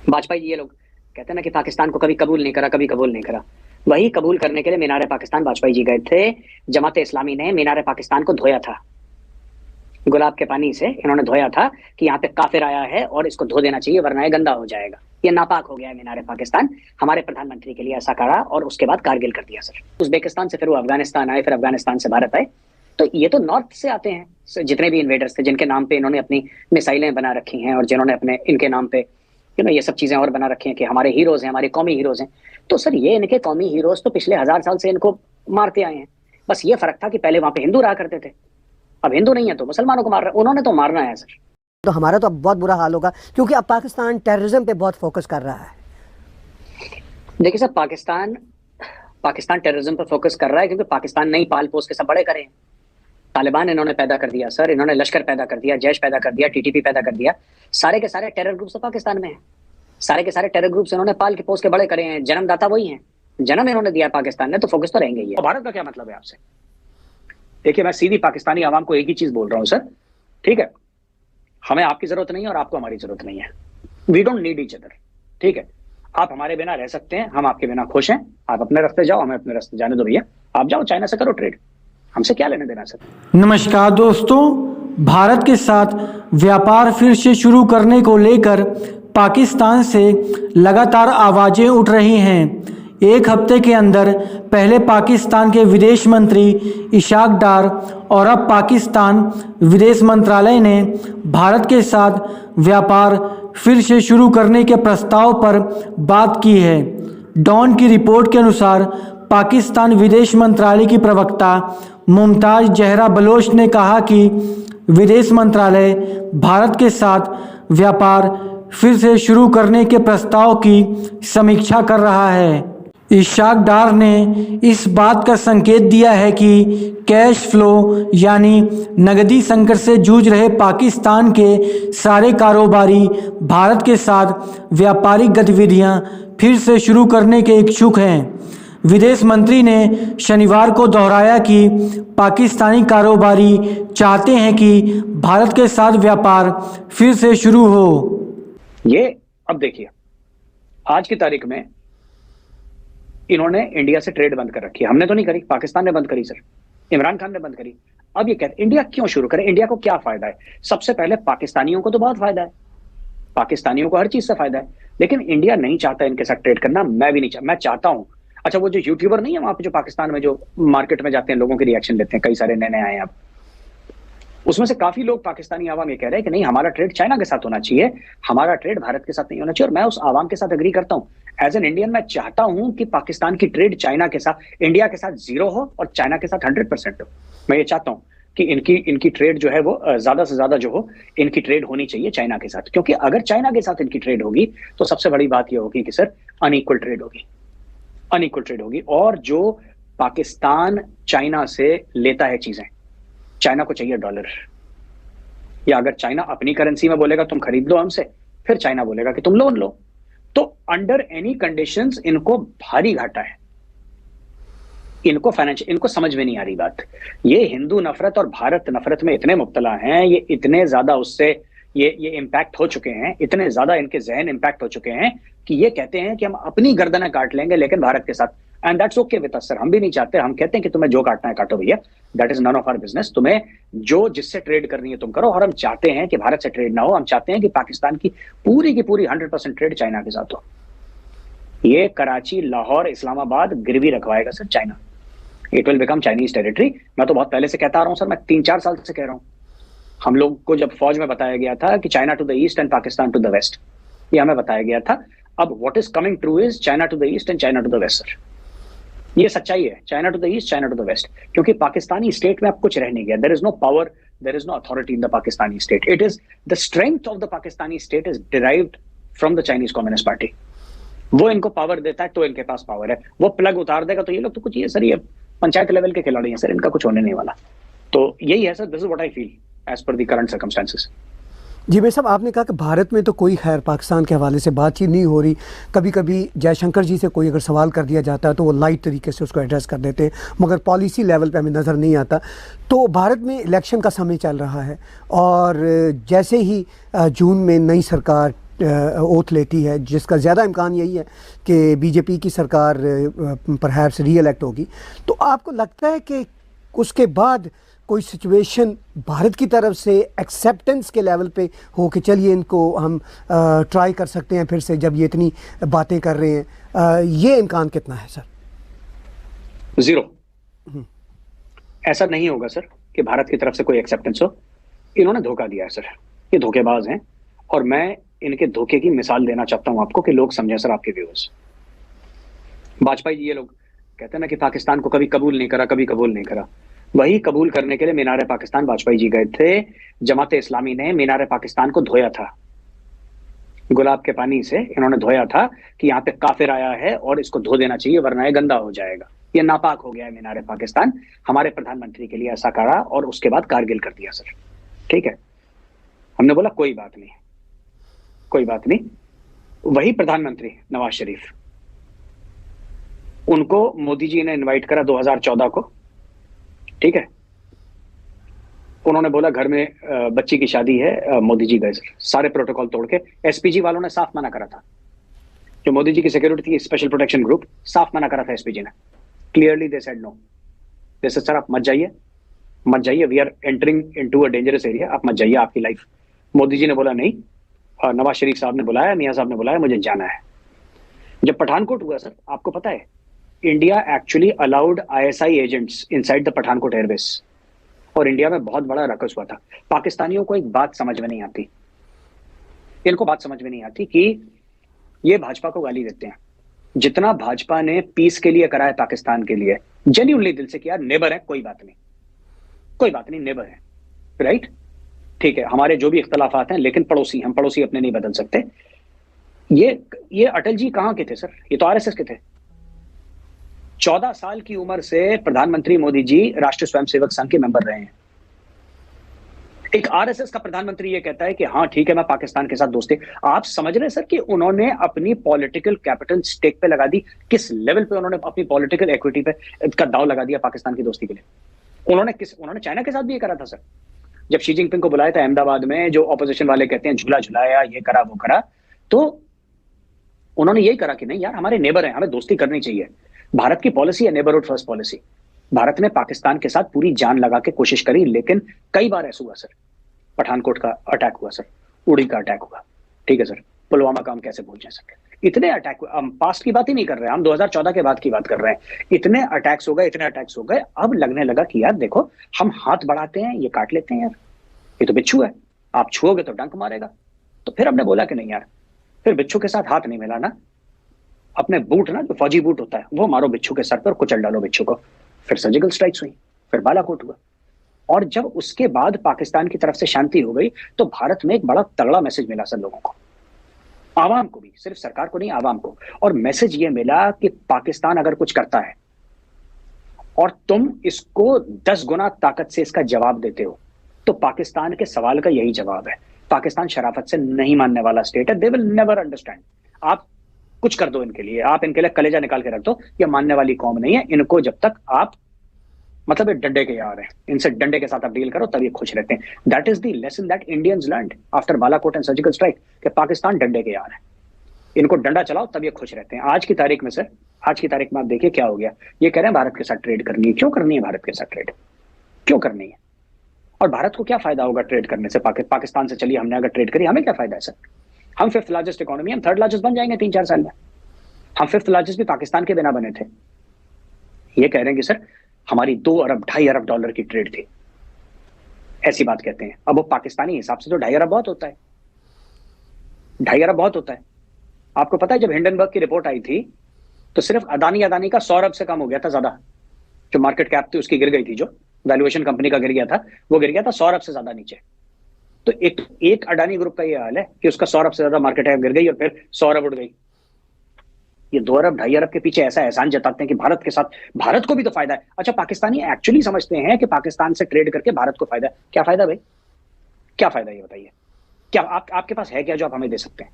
वाजपेयी जी ये लोग कहते हैं ना कि पाकिस्तान को कभी कबूल नहीं करा, कभी कबूल नहीं करा। वही कबूल करने के लिए मीनार पाकिस्तान वाजपेयी जी गए थे। जमात इस्लामी ने मीनार पाकिस्तान को धोया था, गुलाब के पानी से इन्होंने धोया था कि यहाँ पे काफिर आया है और इसको धो देना चाहिए वरना ये गंदा हो जाएगा, ये नापाक हो गया है मीनार पाकिस्तान। हमारे प्रधानमंत्री के लिए ऐसा करा और उसके बाद कारगिल कर दिया सर। उज्बेकिस्तान से फिर वो अफगानिस्तान आए, फिर अफगानिस्तान से भारत आए। तो ये तो नॉर्थ से आते हैं जितने भी इन्वेडर्स थे, जिनके नाम पे इन्होंने अपनी मिसाइलें बना रखी हैं और जिन्होंने अपने इनके नाम पे ये सब चीजें और बना रखी हैं कि हमारे हीरोज हैं, हमारे कौमी हीरोज हैं। तो सर ये इनके कौमी हीरोज तो पिछले 1000 साल से इनको मारते आए हैं। बस ये फर्क था कि पहले वहां पे हिंदू रहा करते थे, अब हिंदू नहीं है तो मुसलमानों को मार रहे, उन्होंने तो मारना है सर। तो हमारा तो अब बहुत बुरा हाल होगा क्योंकि अब पाकिस्तान टेररिज्म पे बहुत फोकस कर रहा है। देखिए सर, पाकिस्तान टेररिज्म पर फोकस कर रहा है क्योंकि पाकिस्तान नहीं पाल पोस के सब बड़े करे हैं। तालिबान इन्होंने पैदा कर दिया सर, इन्होंने लश्कर पैदा कर दिया, जैश पैदा कर दिया, टीटीपी पैदा कर दिया। सारे के सारे टेरर ग्रुप्स तो पाकिस्तान में हैं। सारे के सारे टेरर ग्रुप्स इन्होंने पाल के पोस के बड़े करे हैं, जन्मदाता वही हैं, जन्म इन्होंने दिया पाकिस्तान ने, तो फोकस तो रहेंगे ही। भारत का क्या मतलब है आपसे? देखिए मैं सीधी पाकिस्तानी आवाम को एक ही चीज बोल रहा हूँ सर, ठीक है, हमें आपकी जरूरत नहीं है और आपको हमारी जरूरत नहीं है। We don't need each other, ठीक है। आप हमारे बिना रह सकते हैं, हम आपके बिना खुश हैं। आप अपने रास्ते जाओ, हमें अपने रास्ते जाने दो भैया। आप जाओ चाइना से करो ट्रेड, हमसे क्या लेने देना सर। नमस्कार दोस्तों, भारत के साथ व्यापार फिर से शुरू करने को लेकर पाकिस्तान से लगातार आवाज़ें उठ रही हैं। एक हफ्ते के अंदर पहले पाकिस्तान के विदेश मंत्री इशाक डार और अब पाकिस्तान विदेश मंत्रालय ने भारत के साथ व्यापार फिर से शुरू करने के प्रस्ताव पर बात की है। डॉन की रिपोर्ट के अनुसार पाकिस्तान विदेश मंत्रालय की प्रवक्ता मुमताज़ जहरा बलोच ने कहा कि विदेश मंत्रालय भारत के साथ व्यापार फिर से शुरू करने के प्रस्ताव की समीक्षा कर रहा है। इशाक डार ने इस बात का संकेत दिया है कि कैश फ्लो यानी नकदी संकट से जूझ रहे पाकिस्तान के सारे कारोबारी भारत के साथ व्यापारिक गतिविधियां फिर से शुरू करने के इच्छुक हैं। विदेश मंत्री ने शनिवार को दोहराया कि पाकिस्तानी कारोबारी चाहते हैं कि भारत के साथ व्यापार फिर से शुरू हो। ये अब देखिए, आज की तारीख में इन्होंने इंडिया से ट्रेड बंद कर रखी है। हमने तो नहीं करी, पाकिस्तान ने बंद करी सर, इमरान खान ने बंद करी। अब ये कहते इंडिया क्यों शुरू करे, इंडिया को क्या फायदा है? सबसे पहले पाकिस्तानियों को तो बहुत फायदा है, पाकिस्तानियों को हर चीज से फायदा है, लेकिन इंडिया नहीं चाहता इनके साथ ट्रेड करना। मैं भी नहीं मैं चाहता हूं। अच्छा, वो जो यूट्यूबर नहीं है वहां पे जो पाकिस्तान में जो मार्केट में जाते हैं, लोगों के रिएक्शन लेते हैं, कई सारे नए नए आए हैं अब, उसमें से काफी लोग पाकिस्तानी आवाम ये कह रहे हैं कि नहीं, हमारा ट्रेड चाइना के साथ होना चाहिए, हमारा ट्रेड भारत के साथ नहीं होना चाहिए। और मैं उस आवाम के साथ एग्री करता हूं। एज एन इंडियन मैं चाहता हूं कि पाकिस्तान की ट्रेड चाइना के साथ, इंडिया के साथ 0 हो और चाइना के साथ 100% हो। मैं ये चाहता हूं कि इनकी ट्रेड जो है वो ज्यादा से ज्यादा जो हो, इनकी ट्रेड होनी चाहिए चाइना के साथ। क्योंकि अगर चाइना के साथ इनकी ट्रेड होगी तो सबसे बड़ी बात यह होगी कि सर अनइक्वल ट्रेड होगी, अनइक्वल ट्रेड होगी। और जो पाकिस्तान चाइना से लेता है चीजें, चाइना को चाहिए डॉलर, या अगर चाइना अपनी करेंसी में बोलेगा तुम खरीद लो हमसे, फिर चाइना बोलेगा कि तुम लोन लो। तो अंडर एनी कंडीशंस इनको भारी घाटा है, इनको फाइनेंशियल, इनको समझ में नहीं आ रही बात। ये हिंदू नफरत और भारत नफरत में इतने मुब्तला हैं, ये इतने ज्यादा उससे ये इम्पैक्ट हो चुके हैं, इतने ज्यादा इनके जहन इम्पैक्ट हो चुके हैं कि ये कहते हैं कि हम अपनी गर्दनें काट लेंगे लेकिन भारत के साथ। And that's okay with us sir, हम भी नहीं चाहते। हम कहते हैं कि तुम्हें जो काटना है काटो भैया, that is none of our business. तुम्हें जो जिससे ट्रेड करनी है तुम करो। और हम चाहते हैं कि भारत से ट्रेड ना हो, हम चाहते हैं कि पाकिस्तान की पूरी 100% ट्रेड चाइना के साथ हो। ये कराची, लाहौर, इस्लामाबाद गिरवी रखवाएगा sir China. It will become Chinese territory. मैं तो बहुत पहले से कहता आ रहा हूं सर, मैं 3-4 साल से कह रहा हूं। हम लोग को जब फौज में बताया गया था कि China to the east and Pakistan to the west, ये हमें बताया गया था। अब what is coming true is China to the east and China to the west sir. ये सच्चाई है, China to the east, China to the west. क्योंकि पाकिस्तानी स्टेट में अब कुछ रह नहीं गया। There is no power, there is no authority in the Pakistani state. It is the strength of the Pakistani state is derived from the Chinese communist party. वो इनको power देता है तो इनके पास पावर है। वो प्लग उतार देगा तो ये लोग तो कुछ, ये सर ये पंचायत लेवल के खिलाड़ी हैं सर, इनका कुछ होने नहीं वाला। तो यही है sir, this is what I feel as per the current circumstances. जी भाई साहब, आपने कहा कि भारत में तो कोई खैर पाकिस्तान के हवाले से बातचीत नहीं हो रही। कभी कभी जयशंकर जी से कोई अगर सवाल कर दिया जाता है तो वो लाइट तरीके से उसको एड्रेस कर देते हैं, मगर पॉलिसी लेवल पे हमें नज़र नहीं आता। तो भारत में इलेक्शन का समय चल रहा है और जैसे ही जून में नई सरकार ओथ लेती है, जिसका ज़्यादा इम्कान यही है कि बीजेपी की सरकार परहैप्स री इलेक्ट होगी, तो आपको लगता है कि उसके बाद कोई सिचुएशन भारत की तरफ से एक्सेप्टेंस के लेवल पे हो कि चलिए इनको हम ट्राई कर सकते हैं फिर से, जब ये इतनी बातें कर रहे हैं, ये इम्कान कितना है सर? जीरो। ऐसा नहीं होगा सर कि भारत की तरफ से कोई एक्सेप्टेंस हो। इन्होंने धोखा दिया है सर, ये धोखेबाज हैं, और मैं इनके धोखे की मिसाल देना चाहता हूं आपको कि लोग समझें सर, आपके व्यूअर्स। वाजपेयी जी, ये लोग कहते हैं ना कि पाकिस्तान को कभी कबूल नहीं करा, कभी कबूल नहीं करा। वही कबूल करने के लिए मीनार पाकिस्तान वाजपेयी जी गए थे। जमात इस्लामी ने मीनार पाकिस्तान को धोया था, गुलाब के पानी से इन्होंने धोया था कि यहाँ पे काफिर आया है और इसको धो देना चाहिए वरना ये गंदा हो जाएगा, ये नापाक हो गया है मीनार पाकिस्तान। हमारे प्रधानमंत्री के लिए ऐसा करा और उसके बाद कारगिल कर दिया सर। ठीक है, हमने बोला कोई बात नहीं, कोई बात नहीं। वही प्रधानमंत्री नवाज शरीफ, उनको मोदी जी ने इनवाइट करा 2014 को। ठीक है, उन्होंने बोला घर में बच्ची की शादी है, मोदी जी गए सर, सारे प्रोटोकॉल तोड़ के। एसपीजी वालों ने साफ मना करा था, जो मोदी जी की सिक्योरिटी थी, स्पेशल प्रोटेक्शन ग्रुप, साफ मना करा था एसपीजी ने। Clearly they said no, they said sir आप मत जाइए, मत जाइए, we are entering into a dangerous area, आप मत जाइए, आपकी लाइफ। मोदी जी ने बोला नहीं, और नवाज शरीफ साहब ने बुलाया, मियां साहब ने बुलाया, मुझे जाना है। जब पठानकोट हुआ सर, आपको पता है India actually allowed ISI agents inside the Pathankot airbase, और इंडिया में बहुत बड़ा रकस हुआ था। पाकिस्तानियों को एक बात समझ में नहीं आती, इनको बात समझ में नहीं आती कि ये भाजपा को गाली देते हैं। जितना भाजपा ने पीस के लिए करा है पाकिस्तान के लिए, जेन्युइनली दिल से किया, नेबर है, कोई बात नहीं, कोई बात नहीं, नेबर है, राइट? ठीक है, हमारे जो भी इख्तलाफात हैं, लेकिन पड़ोसी, हम पड़ोसी अपने नहीं बदल सकते। ये अटल जी कहां के थे सर? ये तो आरएसएस के थे। 14 साल की उम्र से प्रधानमंत्री मोदी जी राष्ट्रीय स्वयंसेवक संघ के मेंबर रहे हैं। एक आरएसएस का प्रधानमंत्री ये कहता है कि हाँ ठीक है, मैं पाकिस्तान के साथ दोस्ती। आप समझ रहे हैं सर कि उन्होंने अपनी पॉलिटिकल कैपिटल स्टेक पे लगा दी, किस लेवल पे उन्होंने अपनी पॉलिटिकल इक्विटी पे का दाव लगा दिया पाकिस्तान की दोस्ती के लिए। उन्होंने चाइना के साथ भी ये करा था सर। जब शी जिनपिंग को बुलाया था अहमदाबाद में, जो ऑपोजिशन वाले कहते हैं झूला झुलाया, ये करा वो करा, तो उन्होंने यही करा कि नहीं यार, हमारे नेबर हैं, हमें दोस्ती करनी चाहिए। भारत की पॉलिसी है नेबरहुड फर्स्ट पॉलिसी। भारत ने पाकिस्तान के साथ पूरी जान लगा के कोशिश करी, लेकिन कई बार ऐसा हुआ सर, पठानकोट का अटैक हुआ सर, उड़ी का अटैक हुआ, ठीक है सर, पुलवामा का हम कैसे भूल जा सकते। इतने अटैक, हम पास्ट की बात ही नहीं कर रहे, हम 2014 के बाद की बात कर रहे हैं। इतने अटैक्स हो गए, इतने अटैक्स हो गए, अब लगने लगा कि यार देखो, हम हाथ बढ़ाते हैं, ये काट लेते हैं यार, ये तो बिच्छू है, आप छुओगे तो डंक मारेगा। तो फिर हमने बोला कि नहीं यार, फिर बिच्छू के साथ हाथ नहीं मिलाना, अपने बूट ना, जो फौजी बूट होता है, वो मारो बिच्छू के सर पर, कुचल डालो बिच्छू को। फिर सर्जिकल स्ट्राइक्स हुई, फिर बालाकोट हुआ, और जब उसके बाद पाकिस्तान की तरफ से शांति हो गई, तो भारत में एक बड़ा तगड़ा मैसेज मिला सर लोगों को, आवाम को भी, सिर्फ सरकार को नहीं, आवाम को। और मैसेज ये मिला कि पाकिस्तान अगर कुछ करता है और तुम इसको 10 गुना ताकत से इसका जवाब देते हो, तो पाकिस्तान के सवाल का यही जवाब है, पाकिस्तान शराफत से नहीं मानने वाला स्टेट है, दे विल नेवर अंडरस्टैंड। आप कुछ कर दो इनके लिए, आप इनके लिए कलेजा निकाल के रख दो, ये मानने वाली कौम नहीं है। इनको जब तक आप, मतलब ये डंडे के यार हैं, इनसे डंडे के साथ आप डील करो तब ये खुश रहते हैं। That is the lesson that Indians learned after Balakot and surgical strike, कि पाकिस्तान डंडे के यार है, इनको डंडा चलाओ तब ये खुश रहते हैं। आज की तारीख में सर, आज की तारीख में आप देखिए क्या हो गया, ये कह रहे हैं भारत के साथ ट्रेड करनी है। क्यों करनी है भारत के साथ ट्रेड, क्यों करनी है? और भारत को क्या फायदा होगा ट्रेड करने से? पाकिस्तान से चलिए हमने अगर ट्रेड करी, हमें क्या फायदा है सर? हम 5th लार्जेस्ट इकोनॉमी, हम 3rd लार्जेस्ट बन जाएंगे 3-4 साल में। हम 5th लार्जेस्ट भी पाकिस्तान के बिना बने थे। ये कह रहे हैं कि सर हमारी 2 अरब 2.5 अरब डॉलर की ट्रेड थी, ऐसी बात कहते हैं। अब वो पाकिस्तानी हिसाब से तो 2.5 अरब बहुत होता है, 2.5 अरब बहुत होता है। आपको पता है जब हिंडनबर्ग की रिपोर्ट आई थी, तो सिर्फ अदानी का 100 अरब से कम हो गया था, ज्यादा जो मार्केट कैप थी उसकी गिर गई थी, जो वैल्यूएशन कंपनी का गिर गया था, वो गिर गया था 100 अरब से ज्यादा नीचे। तो एक अडानी ग्रुप का ये हाल है कि उसका 100 अरब से ज्यादा मार्केट कैप गिर गई और फिर 100 अरब उड़ गई। ये 2 अरब 2.5 अरब के पीछे ऐसा एहसान जताते हैं कि भारत के साथ, भारत को भी तो फायदा है। अच्छा, पाकिस्तानी एक्चुअली समझते हैं कि पाकिस्तान से ट्रेड करके भारत को फायदा है। क्या फायदा भाई, क्या फायदा, ये बताइए। क्या आपके पास है क्या जो आप हमें दे सकते हैं?